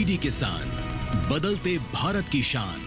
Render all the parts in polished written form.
DD किसान, बदलते भारत की शान।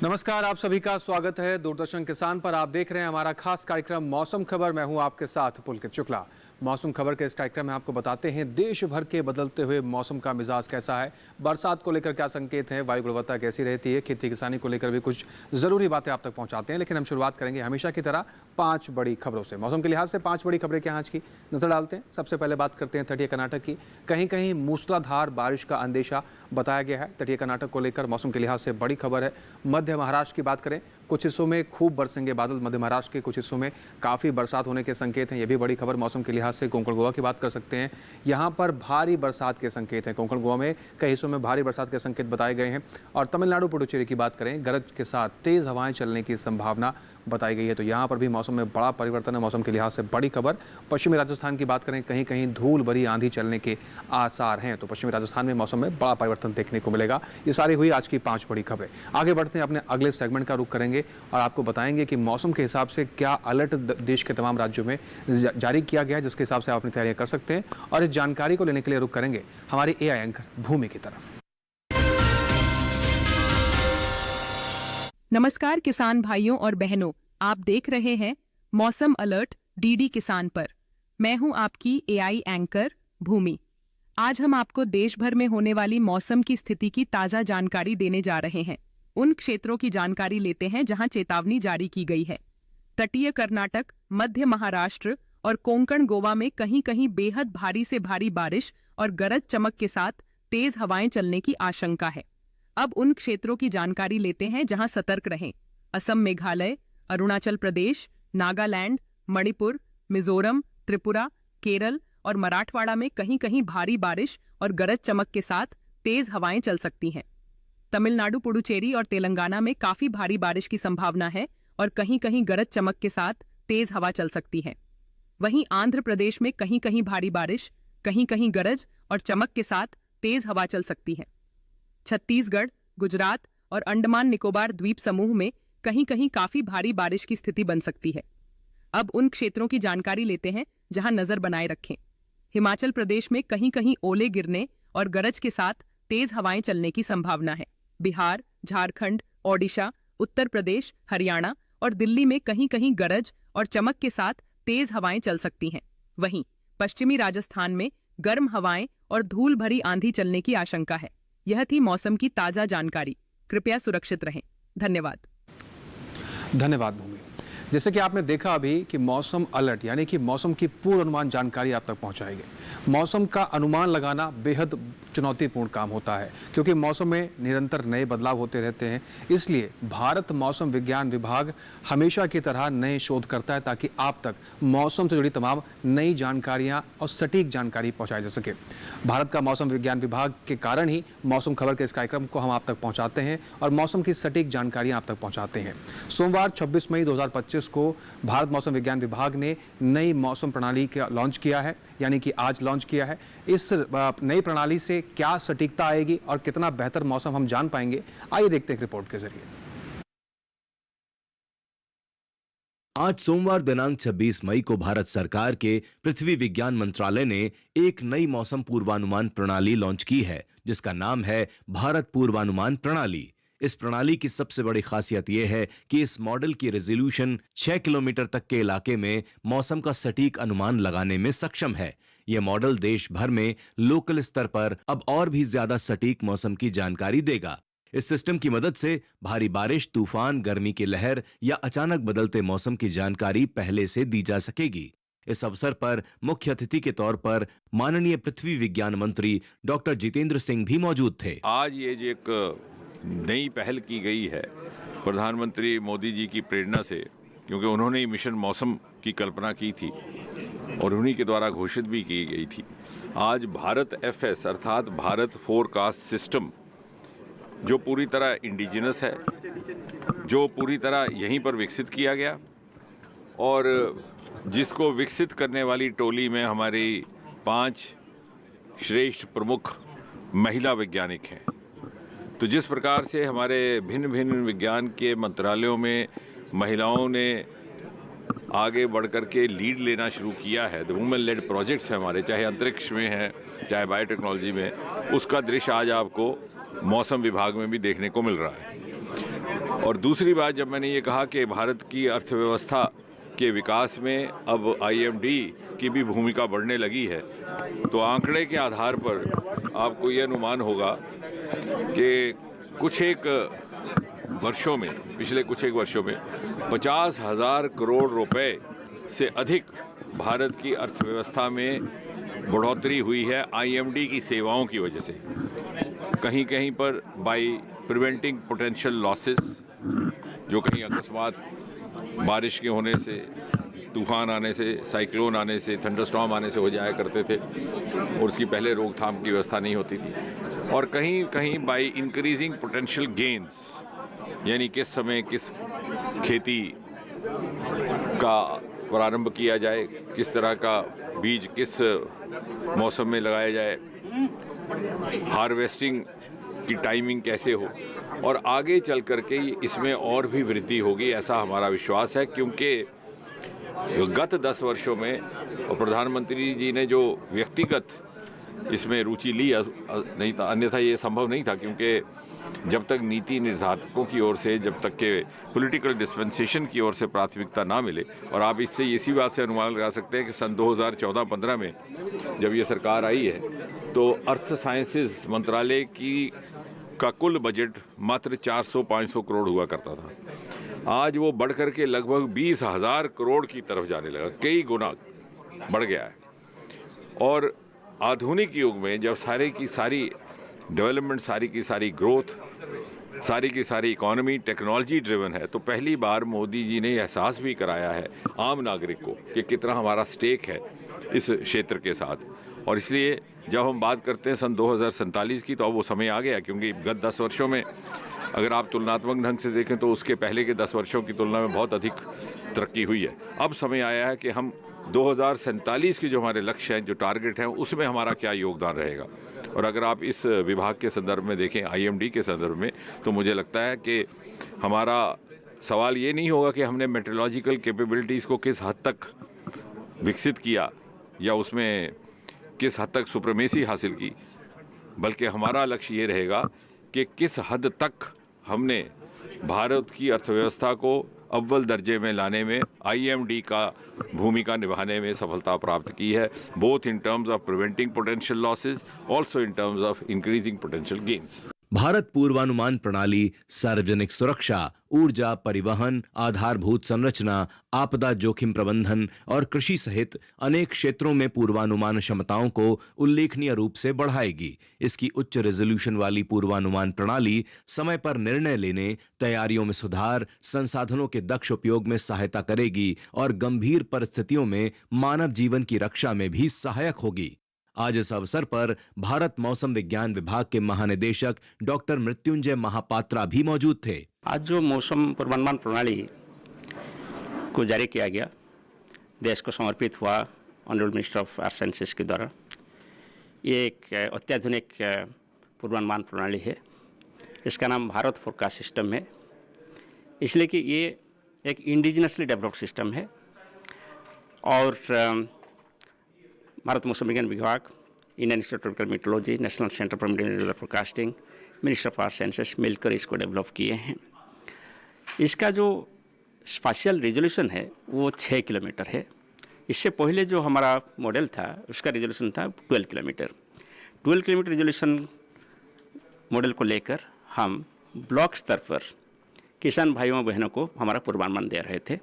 नमस्कार, आप सभी का स्वागत है दूरदर्शन किसान पर। आप देख रहे हैं हमारा खास कार्यक्रम मौसम खबर। मैं हूं आपके साथ पुलकित शुक्ला। मौसम खबर के इस कार्यक्रम में आपको बताते हैं देश भर के बदलते हुए मौसम का मिजाज कैसा है, बरसात को लेकर क्या संकेत हैं, वायु गुणवत्ता कैसी रहती है, खेती किसानी को लेकर भी कुछ जरूरी बातें आप तक पहुंचाते हैं। लेकिन हम शुरुआत करेंगे हमेशा की तरह 5 बड़ी खबरों से। मौसम के लिहाज से 5 बड़ी खबरें क्या आज की नजर डालते हैं। सबसे पहले बात करते हैं तटीय कर्नाटक की। कहीं कहीं मूसलाधार बारिश का अंदेशा बताया गया है। तटीय कर्नाटक को लेकर मौसम के लिहाज से बड़ी खबर है। मध्य महाराष्ट्र की बात करें, कुछ हिस्सों में खूब बरसेंगे बादल। मध्य महाराष्ट्र के कुछ हिस्सों में काफ़ी बरसात होने के संकेत हैं, ये भी बड़ी खबर मौसम के लिहाज से। कोंकण गोवा की बात कर सकते हैं, यहाँ पर भारी बरसात के संकेत हैं। कोंकण गोवा में कई हिस्सों में भारी बरसात के संकेत बताए गए हैं। और तमिलनाडु पुडुचेरी की बात करें, गरज के साथ तेज़ हवाएं चलने की संभावना बताई गई है। तो यहाँ पर भी मौसम में बड़ा परिवर्तन है। मौसम के लिहाज से बड़ी खबर। पश्चिमी राजस्थान की बात करें, कहीं कहीं धूल भरी आंधी चलने के आसार हैं। तो पश्चिमी राजस्थान में मौसम में बड़ा परिवर्तन देखने को मिलेगा। ये सारी हुई आज की 5 बड़ी खबरें। आगे बढ़ते हैं, अपने अगले सेगमेंट का रुख करेंगे और आपको बताएंगे कि मौसम के हिसाब से क्या अलर्ट देश के तमाम राज्यों में जारी किया गया है, जिसके हिसाब से आप अपनी तैयारियां कर सकते हैं। और इस जानकारी को लेने के लिए रुख करेंगे हमारे AI एंकर भूमि की तरफ। नमस्कार किसान भाइयों और बहनों, आप देख रहे हैं मौसम अलर्ट डीडी किसान पर। मैं हूं आपकी AI एंकर भूमि। आज हम आपको देश भर में होने वाली मौसम की स्थिति की ताजा जानकारी देने जा रहे हैं। उन क्षेत्रों की जानकारी लेते हैं जहां चेतावनी जारी की गई है। तटीय कर्नाटक, मध्य महाराष्ट्र और कोंकण गोवा में कहीं कहीं बेहद भारी से भारी बारिश और गरज चमक के साथ तेज हवाएं चलने की आशंका है। अब उन क्षेत्रों की जानकारी लेते हैं जहां सतर्क रहें। असम, मेघालय, अरुणाचल प्रदेश, नागालैंड, मणिपुर, मिजोरम, त्रिपुरा, केरल और मराठवाड़ा में कहीं कहीं भारी बारिश और गरज चमक के साथ तेज हवाएं चल सकती हैं। तमिलनाडु, पुडुचेरी और तेलंगाना में काफी भारी बारिश की संभावना है और कहीं कहीं गरज चमक के साथ तेज हवा चल सकती है। वहीं आंध्र प्रदेश में कहीं कहीं भारी बारिश, कहीं कहीं गरज और चमक के साथ तेज हवा चल सकती है। छत्तीसगढ़, गुजरात और अंडमान निकोबार द्वीप समूह में कहीं कहीं काफी भारी बारिश की स्थिति बन सकती है। अब उन क्षेत्रों की जानकारी लेते हैं जहां नजर बनाए रखें। हिमाचल प्रदेश में कहीं कहीं ओले गिरने और गरज के साथ तेज हवाएं चलने की संभावना है। बिहार, झारखंड, ओडिशा, उत्तर प्रदेश, हरियाणा और दिल्ली में कहीं कहीं गरज और चमक के साथ तेज हवाएं चल सकती हैं। वहीं पश्चिमी राजस्थान में गर्म हवाएं और धूल भरी आंधी चलने की आशंका है। यह थी मौसम की ताजा जानकारी। कृपया सुरक्षित रहें। धन्यवाद। धन्यवाद भूमि। जैसे कि आपने देखा अभी कि मौसम अलर्ट यानी कि मौसम की पूर्वानुमान जानकारी आप तक पहुंचाई गई। मौसम का अनुमान लगाना बेहद चुनौतीपूर्ण काम होता है, क्योंकि मौसम में निरंतर नए बदलाव होते रहते हैं। इसलिए भारत मौसम विज्ञान विभाग हमेशा की तरह नए शोध करता है ताकि आप तक मौसम से जुड़ी तमाम नई जानकारियां और सटीक जानकारी पहुंचाई जा सके। भारत का मौसम विज्ञान विभाग के कारण ही मौसम खबर के इस कार्यक्रम को हम आप तक पहुंचाते हैं और मौसम की सटीक जानकारियां आप तक पहुंचाते हैं। सोमवार 26 मई 2025 को भारत मौसम विज्ञान विभाग ने नई मौसम प्रणाली का लॉन्च किया है, यानी कि आज लॉन्च किया है। इस नई प्रणाली से क्या सटीकता आएगी और कितना बेहतर मौसम हम जान पाएंगे, आइए देखते हैं रिपोर्ट के जरिए। आज सोमवार दिनांक 26 मई को भारत सरकार के पृथ्वी विज्ञान मंत्रालय ने एक नई मौसम पूर्वानुमान प्रणाली लॉन्च की है, जिसका नाम है भारत पूर्वानुमान प्रणाली। इस प्रणाली की सबसे बड़ी खासियत यह है कि इस मॉडल की रेजोल्यूशन 6 किलोमीटर तक के इलाके में मौसम का सटीक अनुमान लगाने में सक्षम है। यह मॉडल देश भर में लोकल स्तर पर अब और भी ज्यादा सटीक मौसम की जानकारी देगा। इस सिस्टम की मदद से भारी बारिश, तूफान, गर्मी की लहर या अचानक बदलते मौसम की जानकारी पहले से दी जा सकेगी। इस अवसर पर मुख्य अतिथि के तौर पर माननीय पृथ्वी विज्ञान मंत्री डॉक्टर जितेंद्र सिंह भी मौजूद थे। आज ये जो एक नई पहल की गई है प्रधानमंत्री मोदी जी की प्रेरणा से, क्योंकि उन्होंने ही मिशन मौसम की कल्पना की थी और उन्हीं के द्वारा घोषित भी की गई थी। आज भारत FS अर्थात भारत फोरकास्ट सिस्टम, जो पूरी तरह इंडिजिनस है, जो पूरी तरह यहीं पर विकसित किया गया और जिसको विकसित करने वाली टोली में हमारी 5 श्रेष्ठ प्रमुख महिला वैज्ञानिक हैं। तो जिस प्रकार से हमारे भिन्न भिन्न विज्ञान के मंत्रालयों में महिलाओं ने आगे बढ़ कर के लीड लेना शुरू किया है, द वुमेन लेड प्रोजेक्ट्स हैं हमारे, चाहे अंतरिक्ष में है, चाहे बायोटेक्नोलॉजी में, उसका दृश्य आज आपको मौसम विभाग में भी देखने को मिल रहा है। और दूसरी बात, जब मैंने ये कहा कि भारत की अर्थव्यवस्था के विकास में अब IMD की भी भूमिका बढ़ने लगी है, तो आंकड़े के आधार पर आपको ये अनुमान होगा कि पिछले कुछ एक वर्षों में 50,000 करोड़ रुपए से अधिक भारत की अर्थव्यवस्था में बढ़ोतरी हुई है IMD की सेवाओं की वजह से। कहीं कहीं पर बाय प्रिवेंटिंग पोटेंशियल लॉसेस, जो कहीं अकस्मात बारिश के होने से, तूफान आने से, साइक्लोन आने से, थंडरस्टॉर्म आने से हो जाया करते थे और उसकी पहले रोकथाम की व्यवस्था नहीं होती थी। और कहीं कहीं बाय इंक्रीजिंग पोटेंशियल गेन्स, यानी किस समय किस खेती का प्रारंभ किया जाए, किस तरह का बीज किस मौसम में लगाया जाए, हार्वेस्टिंग की टाइमिंग कैसे हो, और आगे चल करके इसमें और भी वृद्धि होगी, ऐसा हमारा विश्वास है। क्योंकि गत 10 वर्षों में प्रधानमंत्री जी ने जो व्यक्तिगत इसमें रुचि ली नहीं था, अन्यथा ये संभव नहीं था, क्योंकि जब तक नीति निर्धारकों की ओर से, जब तक के पॉलिटिकल डिस्पेंसेशन की ओर से प्राथमिकता ना मिले, और आप इससे इसी बात से अनुमान लगा सकते हैं कि सन 2014-15 में जब ये सरकार आई है तो अर्थ साइंसेज मंत्रालय का कुल बजट मात्र 400-500 करोड़ हुआ करता था। आज वो बढ़ करके लगभग 20,000 करोड़ की तरफ जाने लगा, कई गुना बढ़ गया है। और आधुनिक युग में जब सारी की सारी डेवलपमेंट, सारी की सारी ग्रोथ, सारी की सारी इकोनॉमी टेक्नोलॉजी ड्रिवन है, तो पहली बार मोदी जी ने एहसास भी कराया है आम नागरिक को कि कितना हमारा स्टेक है इस क्षेत्र के साथ। और इसलिए जब हम बात करते हैं सन 2047 की, तो अब वो समय आ गया, क्योंकि गत 10 वर्षों में अगर आप तुलनात्मक ढंग से देखें तो उसके पहले के 10 वर्षों की तुलना में बहुत अधिक तरक्की हुई है। अब समय आया है कि हम 2047 के जो हमारे लक्ष्य हैं, जो टारगेट हैं, उसमें हमारा क्या योगदान रहेगा। और अगर आप इस विभाग के संदर्भ में देखें, IMD के संदर्भ में, तो मुझे लगता है कि हमारा सवाल ये नहीं होगा कि हमने मेट्रोलॉजिकल कैपेबिलिटीज़ को किस हद तक विकसित किया या उसमें किस हद तक सुप्रीमेसी हासिल की, बल्कि हमारा लक्ष्य ये रहेगा कि किस हद तक हमने भारत की अर्थव्यवस्था को अव्वल दर्जे में लाने में IMD का भूमिका निभाने में सफलता प्राप्त की है, both in terms of preventing potential losses, also in terms of increasing potential gains. Bharat पूर्वानुमान प्रणाली सार्वजनिक सुरक्षा, ऊर्जा, परिवहन, आधारभूत संरचना, आपदा जोखिम प्रबंधन और कृषि सहित अनेक क्षेत्रों में पूर्वानुमान क्षमताओं को उल्लेखनीय रूप से बढ़ाएगी। इसकी उच्च रेजोल्यूशन वाली पूर्वानुमान प्रणाली समय पर निर्णय लेने, तैयारियों में सुधार, संसाधनों के दक्ष उपयोग में सहायता करेगी और गंभीर परिस्थितियों में मानव जीवन की रक्षा में भी सहायक होगी। आज इस अवसर पर भारत मौसम विज्ञान विभाग के महानिदेशक डॉक्टर मृत्युंजय महापात्रा भी मौजूद थे। आज जो मौसम पूर्वानुमान प्रणाली को जारी किया गया, देश को समर्पित हुआ honourable minister of earth sciences के द्वारा, ये एक अत्याधुनिक पूर्वानुमान प्रणाली है। इसका नाम भारत फोरकास्ट सिस्टम है, इसलिए कि ये एक इंडिजिनसली डेवलप्ड सिस्टम है। और भारत मौसम विज्ञान विभाग, Indian institute of metrology, national centre for media forecasting, minister of earth sciences मिलकर इसको डेवलप किए हैं। इसका जो स्पाशियल रेजोल्यूशन है वो 6 किलोमीटर है। इससे पहले जो हमारा मॉडल था उसका रेजोल्यूशन था 12 किलोमीटर। 12 किलोमीटर रेजोल्यूशन मॉडल को लेकर हम ब्लॉक स्तर पर किसान भाइयों बहनों को हमारा पूर्वानुमान दे रहे थे।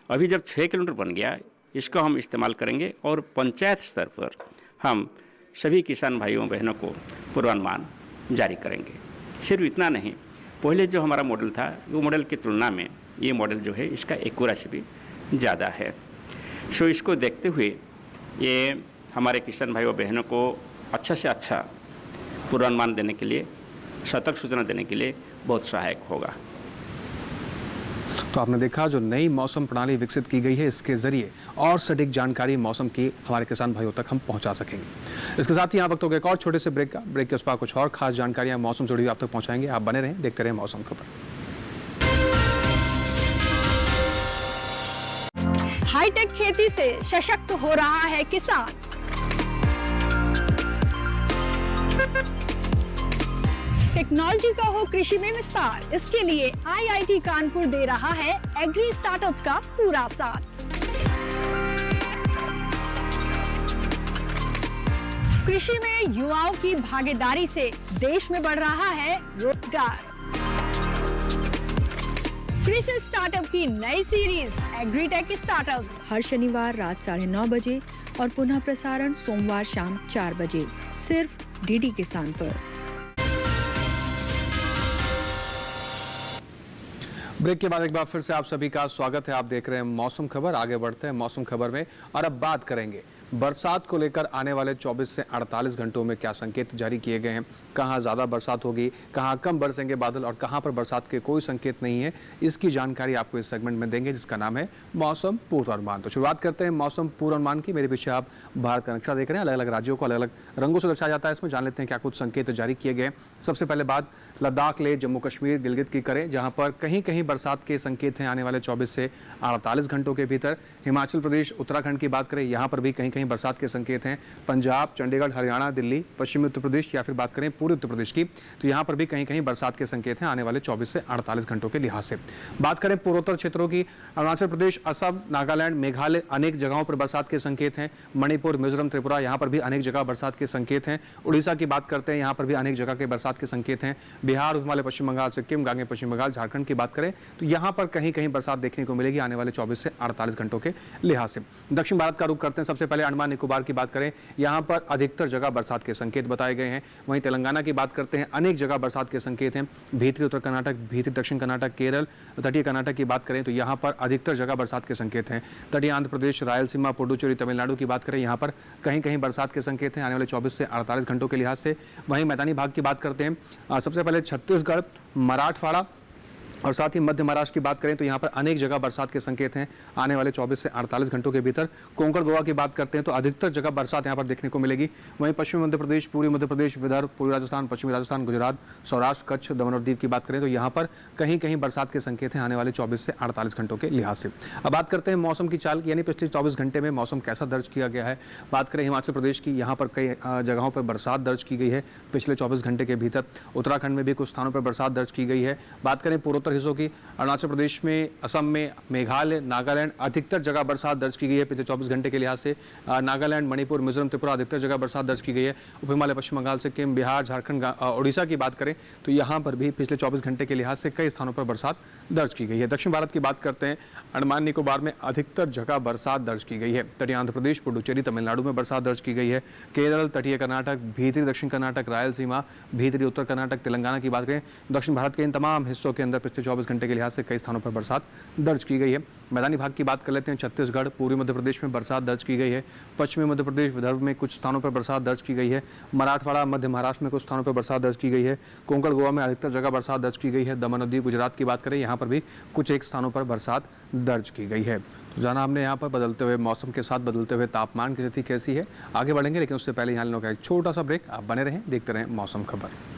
अभी जब 6 किलोमीटर बन गया, इसको हम इस्तेमाल करेंगे और पंचायत स्तर पर हम सभी किसान भाइयों बहनों को पूर्वानुमान जारी करेंगे। सिर्फ इतना नहीं, पहले जो हमारा मॉडल था वो मॉडल की तुलना में ये मॉडल जो है इसका एक्यूरेसी भी ज़्यादा है। सो इसको देखते हुए ये हमारे किसान भाइयों बहनों को अच्छा से अच्छा पूर्वानुमान देने के लिए, सतर्क सूचना देने के लिए बहुत सहायक होगा। तो आपने देखा जो नई मौसम प्रणाली विकसित की गई है, इसके जरिए और सटीक जानकारी मौसम की हमारे किसान भाइयों तक हम पहुंचा सकेंगे। इसके साथ ही यहाँ वक्त हो गया एक और छोटे से ब्रेक के उस पर कुछ और खास जानकारियां मौसम से जुड़ी हुई आप तक पहुंचाएंगे। आप बने रहें, देखते रहें मौसम खबर। हाईटेक खेती से सशक्त हो रहा है किसान। टेक्नोलॉजी का हो कृषि में विस्तार, इसके लिए आईआईटी कानपुर दे रहा है एग्री स्टार्टअप्स का पूरा साथ। कृषि में युवाओं की भागीदारी से देश में बढ़ रहा है रोजगार। कृषि स्टार्टअप की नई सीरीज एग्रीटेक स्टार्टअप्स हर शनिवार रात 9:30 बजे और पुनः प्रसारण सोमवार शाम 4 बजे सिर्फ डीडी किसान पर। ब्रेक के बाद एक बार फिर से आप सभी का स्वागत है। आप देख रहे हैं मौसम खबर। आगे बढ़ते हैं मौसम खबर में और अब बात करेंगे बरसात को लेकर आने वाले 24 से 48 घंटों में क्या संकेत जारी किए गए हैं, कहां ज्यादा बरसात होगी, कहां कम बरसेंगे बादल और कहां पर बरसात के कोई संकेत नहीं है। इसकी जानकारी आपको इस सेगमेंट में देंगे जिसका नाम है मौसम पूर्वानुमान। तो शुरुआत करते हैं मौसम पूर्वानुमान की। मेरे पीछे आप भारत का नक्शा देख रहे हैं, अलग अलग राज्यों को अलग अलग रंगों से दर्शाया जाता है। इसमें जान लेते हैं क्या कुछ संकेत जारी किए गए। सबसे पहले बात लद्दाख, लेह, जम्मू कश्मीर, गिलगित की करें, जहां पर कहीं कहीं बरसात के संकेत हैं आने वाले 24 से 48 घंटों के भीतर। हिमाचल प्रदेश, उत्तराखंड की बात करें, यहां पर भी कहीं कहीं बरसात के संकेत हैं। पंजाब, चंडीगढ़, हरियाणा, दिल्ली, पश्चिमी उत्तर प्रदेश या फिर बात करें पूर्वी उत्तर प्रदेश की, तो यहां पर भी कहीं कहीं बरसात के संकेत हैं आने वाले 24 से 48 घंटों के लिहाज से। बात करें पूर्वोत्तर क्षेत्रों की, अरुणाचल प्रदेश, असम, नागालैंड, मेघालय, अनेक जगहों पर बरसात के संकेत हैं। मणिपुर, मिजोरम, त्रिपुरा, यहां पर भी अनेक जगह बरसात के संकेत हैं। उड़ीसा की बात करते हैं, यहां पर भी अनेक जगह के बरसात के संकेत हैं। बिहार, हिमालय, पश्चिम बंगाल, सिक्किम, गांगे पश्चिम बंगाल, झारखंड की बात करें तो यहां पर कहीं कहीं बरसात देखने को मिलेगी आने वाले 24 से 48 घंटों के लिहाज से। दक्षिण भारत का रुख करते हैं। सबसे पहले अंडमान निकोबार की बात करें, यहां पर अधिकतर जगह बरसात के संकेत बताए गए हैं। वहीं तेलंगाना की बात करते हैं, अनेक जगह बरसात के संकेत हैं। भीतरी उत्तर कर्नाटक, भीतरी दक्षिण कर्नाटक, केरल, तटीय कर्नाटक की बात करें तो यहां पर अधिकतर जगह बरसात के संकेत हैं। तटीय आंध्र प्रदेश, रायलसीमा, पुडुचेरी, तमिलनाडु की बात करें, यहां पर कहीं कहीं बरसात के संकेत हैं आने वाले 24 से 48 घंटों के लिहाज से। वहीं मैदानी भाग की बात करते हैं, सबसे पहले छत्तीसगढ़, मराठवाड़ा और साथ ही मध्य महाराष्ट्र की बात करें तो यहाँ पर अनेक जगह बरसात के संकेत हैं आने वाले 24 से 48 घंटों के भीतर। कोंकण, गोवा की बात करते हैं तो अधिकतर जगह बरसात यहाँ पर देखने को मिलेगी। वहीं पश्चिमी मध्य प्रदेश, पूर्वी मध्य प्रदेश, विदर्भ, पूर्वी राजस्थान, पश्चिमी राजस्थान, गुजरात, सौराष्ट्र, कच्छ, दमन और दीव की बात करें तो यहाँ पर कहीं कहीं बरसात के संकेत हैं आने वाले 24 से 48 घंटों के लिहाज से। अब बात करते हैं मौसम की चाल, यानी पिछले 24 घंटे में मौसम कैसा दर्ज किया गया है। बात करें हिमाचल प्रदेश की, यहाँ पर कई जगहों पर बरसात दर्ज की गई है पिछले 24 घंटे के भीतर। उत्तराखंड में भी कुछ स्थानों पर बरसात दर्ज की गई है। बात करें पूर्वोत्तर हिस्सों की, अरुणाचल प्रदेश में, असम में, मेघालय, नागालैंड, अधिकतर जगह बरसात दर्ज की गई है पिछले 24 घंटे के लिहाज से। नागालैंड, मणिपुर, मिजोरम, त्रिपुरा, अधिकतर जगह बरसात दर्ज की गई है। उप हिमालय, पश्चिम बंगाल, सिक्किम, बिहार, झारखंड, उड़ीसा की बात करें तो यहाँ पर भी पिछले 24 घंटे के लिहाज से कई स्थानों पर बरसात दर्ज की गई है। दक्षिण भारत की बात करते हैं, अंडमान निकोबार में अधिकतर जगह बरसात दर्ज की गई है। तटीय आंध्र प्रदेश, पुडुचेरी, तमिलनाडु में बरसात दर्ज की गई है। केरल, तटीय कर्नाटक, भीतरी दक्षिण कर्नाटक, रायलसीमा, भीतरी उत्तर कर्नाटक, तेलंगाना की बात करें, दक्षिण भारत के इन तमाम हिस्सों के अंदर पिछले 24 घंटे के लिहाज से कई स्थानों पर बरसात दर्ज की गई है। मैदानी भाग की बात कर लेते हैं, छत्तीसगढ़, पूर्वी मध्य प्रदेश में बरसात दर्ज की गई है। पश्चिमी मध्य प्रदेश, विदर्भ में कुछ स्थानों पर बरसात दर्ज की गई है। मराठवाड़ा, मध्य महाराष्ट्र में कुछ स्थानों पर बरसात दर्ज की गई है। कोंकण, गोवा में अधिकतर जगह बरसात दर्ज की गई है। दमन और दीव, गुजरात की बात करें, यहाँ पर भी कुछ एक स्थानों पर बरसात दर्ज की गई है। तो जाना हमने यहाँ पर बदलते हुए मौसम के साथ बदलते हुए तापमान की स्थिति कैसी है, आगे बढ़ेंगे, लेकिन उससे पहले यहाँ लोगों का एक छोटा सा ब्रेक। आप बने रहें, देखते रहें मौसम खबर।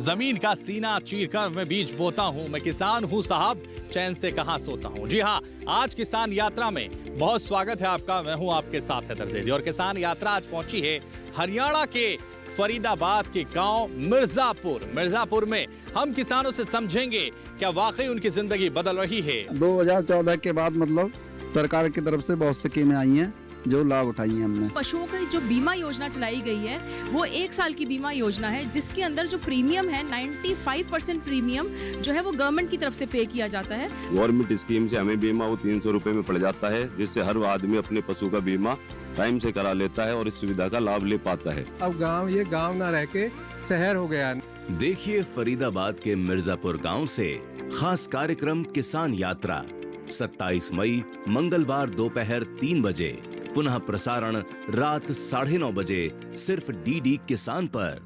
जमीन का सीना चीरकर मैं बीज बोता हूँ, मैं किसान हूँ साहब, चैन से कहाँ सोता हूँ। जी हाँ, आज किसान यात्रा में बहुत स्वागत है आपका। मैं हूँ आपके साथ हैदर ज़ैदी और किसान यात्रा आज पहुंची है हरियाणा के फरीदाबाद के गांव मिर्जापुर में हम किसानों से समझेंगे क्या वाकई उनकी जिंदगी बदल रही है। 2014 के बाद मतलब सरकार की तरफ से बहुत सी स्कीमें आई हैं जो लाभ उठाई है हमने। पशुओं की जो बीमा योजना चलाई गई है वो 1 साल की बीमा योजना है, जिसके अंदर जो प्रीमियम है 95% प्रीमियम जो है वो गवर्नमेंट की तरफ से पे किया जाता है। गवर्नमेंट स्कीम से हमें बीमा वो 300 रुपए में पड़ जाता है, जिससे हर आदमी अपने पशु का बीमा टाइम से करा लेता है और इस सुविधा का लाभ ले पाता है। अब ये गाँव न रह के शहर हो गया। देखिए फरीदाबाद के मिर्जापुर गाँव से खास कार्यक्रम किसान यात्रा 27 मई मंगलवार दोपहर 3 बजे पुनः प्रसारण रात 9:30 बजे सिर्फ डीडी किसान पर।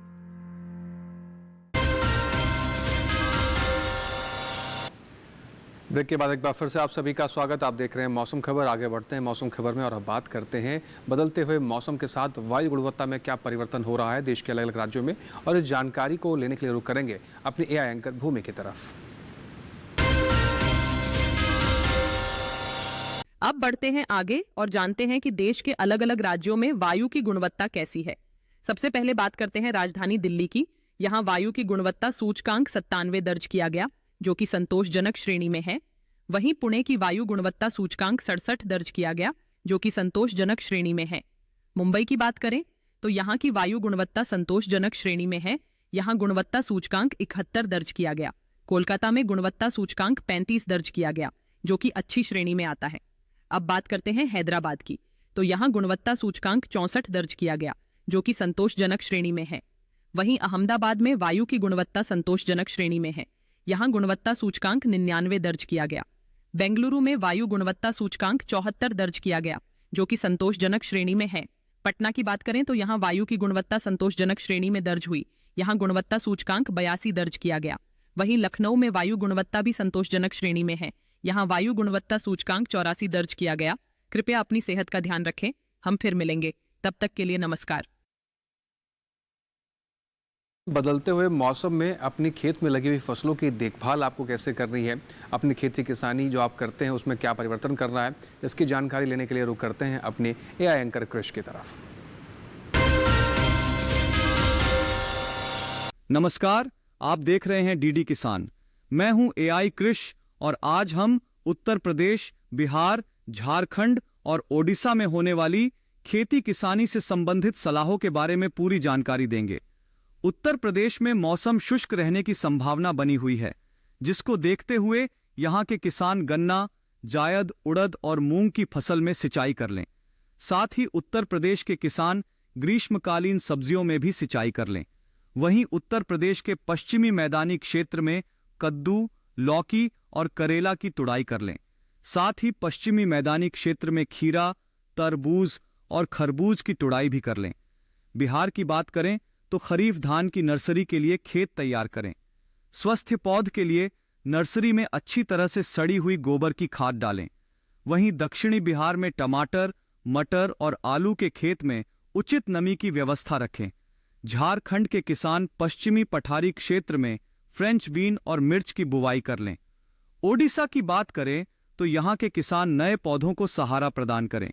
ब्रेक के बाद एक बार फिर से आप सभी का स्वागत। आप देख रहे हैं मौसम खबर। आगे बढ़ते हैं मौसम खबर में और अब बात करते हैं बदलते हुए मौसम के साथ वायु गुणवत्ता में क्या परिवर्तन हो रहा है देश के अलग अलग राज्यों में, और इस जानकारी को लेने के लिए रुख करेंगे अपने एआई एंकर भूमि की तरफ। अब बढ़ते हैं आगे और जानते हैं कि देश के अलग अलग राज्यों में वायु की गुणवत्ता कैसी है। सबसे पहले बात करते हैं राजधानी दिल्ली की। यहाँ वायु की गुणवत्ता सूचकांक 97 दर्ज किया गया, जो कि संतोषजनक श्रेणी में है। वहीं पुणे की वायु गुणवत्ता सूचकांक 67 दर्ज किया गया, जो कि संतोषजनक श्रेणी में है। मुंबई की बात करें तो यहाँ की वायु गुणवत्ता संतोषजनक श्रेणी में है। यहाँ गुणवत्ता सूचकांक 71 दर्ज किया गया। कोलकाता में गुणवत्ता सूचकांक 35 दर्ज किया गया, जो कि अच्छी श्रेणी में आता है। अब बात करते हैं हैदराबाद की, तो यहाँ गुणवत्ता सूचकांक 64 दर्ज किया गया, जो कि संतोषजनक श्रेणी में है। वहीं अहमदाबाद में वायु की गुणवत्ता संतोषजनक श्रेणी में है। यहाँ गुणवत्ता सूचकांक 99 दर्ज किया गया। बेंगलुरु में वायु गुणवत्ता सूचकांक 74 दर्ज किया गया, जो कि संतोषजनक श्रेणी में है। पटना की बात करें तो यहाँ वायु की गुणवत्ता संतोषजनक श्रेणी में दर्ज हुई। यहाँ गुणवत्ता सूचकांक 82 दर्ज किया गया। वहीं लखनऊ में वायु गुणवत्ता भी संतोषजनक श्रेणी में है। यहाँ वायु गुणवत्ता सूचकांक 84 दर्ज किया गया। कृपया अपनी सेहत का ध्यान रखें। हम फिर मिलेंगे, तब तक के लिए नमस्कार। बदलते हुए मौसम में अपनी खेत में लगी हुई फसलों की देखभाल आपको कैसे करनी है, अपनी खेती किसानी जो आप करते हैं उसमें क्या परिवर्तन करना है, इसकी जानकारी लेने के लिए रुख करते हैं अपने एआई एंकर कृष की तरफ। नमस्कार, आप देख रहे हैं डीडी किसान। मैं हूं एआई कृष और आज हम उत्तर प्रदेश, बिहार, झारखंड और ओडिशा में होने वाली खेती किसानी से संबंधित सलाहों के बारे में पूरी जानकारी देंगे। उत्तर प्रदेश में मौसम शुष्क रहने की संभावना बनी हुई है, जिसको देखते हुए यहां के किसान गन्ना, जायद, उड़द और मूंग की फसल में सिंचाई कर लें। साथ ही उत्तर प्रदेश के किसान ग्रीष्मकालीन सब्जियों में भी सिंचाई कर लें। वहीं उत्तर प्रदेश के पश्चिमी मैदानी क्षेत्र में कद्दू, लौकी और करेला की तुड़ाई कर लें। साथ ही पश्चिमी मैदानी क्षेत्र में खीरा, तरबूज और खरबूज की तुड़ाई भी कर लें। बिहार की बात करें तो खरीफ धान की नर्सरी के लिए खेत तैयार करें। स्वस्थ पौध के लिए नर्सरी में अच्छी तरह से सड़ी हुई गोबर की खाद डालें। वहीं दक्षिणी बिहार में टमाटर, मटर और आलू के खेत में उचित नमी की व्यवस्था रखें। झारखंड के किसान पश्चिमी पठारी क्षेत्र में फ्रेंच बीन और मिर्च की बुवाई कर लें। ओडिशा की बात करें तो यहाँ के किसान नए पौधों को सहारा प्रदान करें।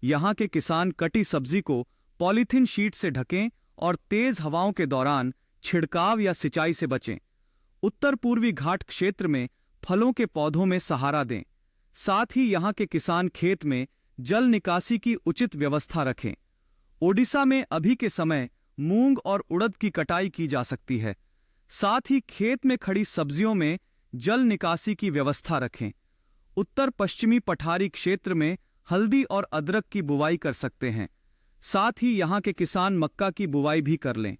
यहाँ के किसान कटी सब्जी को पॉलीथीन शीट से ढकें और तेज हवाओं के दौरान छिड़काव या सिंचाई से बचें। उत्तर पूर्वी घाट क्षेत्र में फलों के पौधों में सहारा दें। साथ ही यहाँ के किसान खेत में जल निकासी की उचित व्यवस्था रखें। ओडिशा में अभी के समय मूंग और उड़द की कटाई की जा सकती है। साथ ही खेत में खड़ी सब्जियों में जल निकासी की व्यवस्था रखें। उत्तर पश्चिमी पठारी क्षेत्र में हल्दी और अदरक की बुवाई कर सकते हैं। साथ ही यहाँ के किसान मक्का की बुवाई भी कर लें।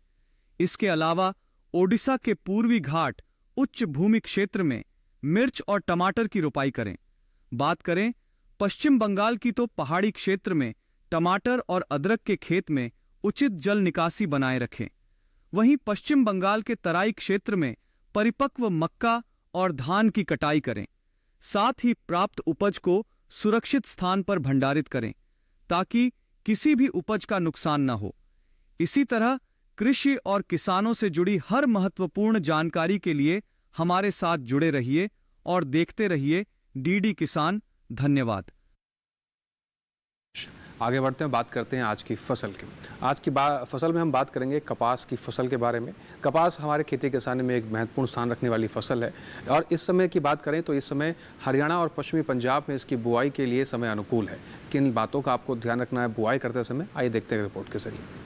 इसके अलावा ओडिशा के पूर्वी घाट उच्च भूमि क्षेत्र में मिर्च और टमाटर की रोपाई करें। बात करें पश्चिम बंगाल की तो पहाड़ी क्षेत्र में टमाटर और अदरक के खेत में उचित जल निकासी बनाए रखें। वहीं पश्चिम बंगाल के तराई क्षेत्र में परिपक्व मक्का और धान की कटाई करें। साथ ही प्राप्त उपज को सुरक्षित स्थान पर भंडारित करें ताकि किसी भी उपज का नुकसान न हो। इसी तरह कृषि और किसानों से जुड़ी हर महत्वपूर्ण जानकारी के लिए हमारे साथ जुड़े रहिए और देखते रहिए डीडी किसान। धन्यवाद। आगे बढ़ते हैं, बात करते हैं आज की फसल की। आज की फसल में हम बात करेंगे कपास की फसल के बारे में। कपास हमारे खेती किसानी में एक महत्वपूर्ण स्थान रखने वाली फसल है और इस समय की बात करें तो इस समय हरियाणा और पश्चिमी पंजाब में इसकी बुआई के लिए समय अनुकूल है। किन बातों का आपको ध्यान रखना है बुआई करते समय, आइए देखते हैं रिपोर्ट के जरिए।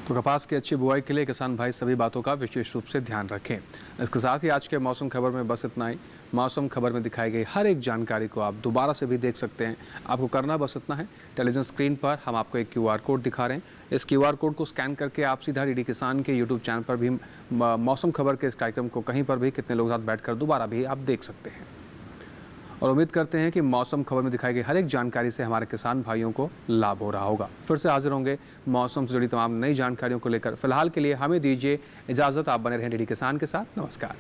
तो कपास की अच्छी बुआई के लिए किसान भाई सभी बातों का विशेष रूप से ध्यान रखें। इसके साथ ही आज के मौसम खबर में बस इतना ही। मौसम खबर में दिखाई गई हर एक जानकारी को आप दोबारा से भी देख सकते हैं। आपको करना बस इतना है, टेलीविजन स्क्रीन पर हम आपको एक QR कोड दिखा रहे हैं। इस QR कोड को स्कैन करके आप सीधा DD किसान के YouTube चैनल पर भी मौसम खबर के इस कार्यक्रम को कहीं पर भी कितने लोग साथ बैठकर दोबारा भी आप देख सकते हैं। और उम्मीद करते हैं कि मौसम खबर में दिखाई गई हर एक जानकारी से हमारे किसान भाइयों को लाभ हो रहा होगा। फिर से हाजिर होंगे मौसम से जुड़ी तमाम नई जानकारियों को लेकर। फिलहाल के लिए हमें दीजिए इजाजत। आप बने रहें DD किसान के साथ। नमस्कार।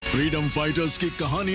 फ्रीडम फाइटर्स की कहानियां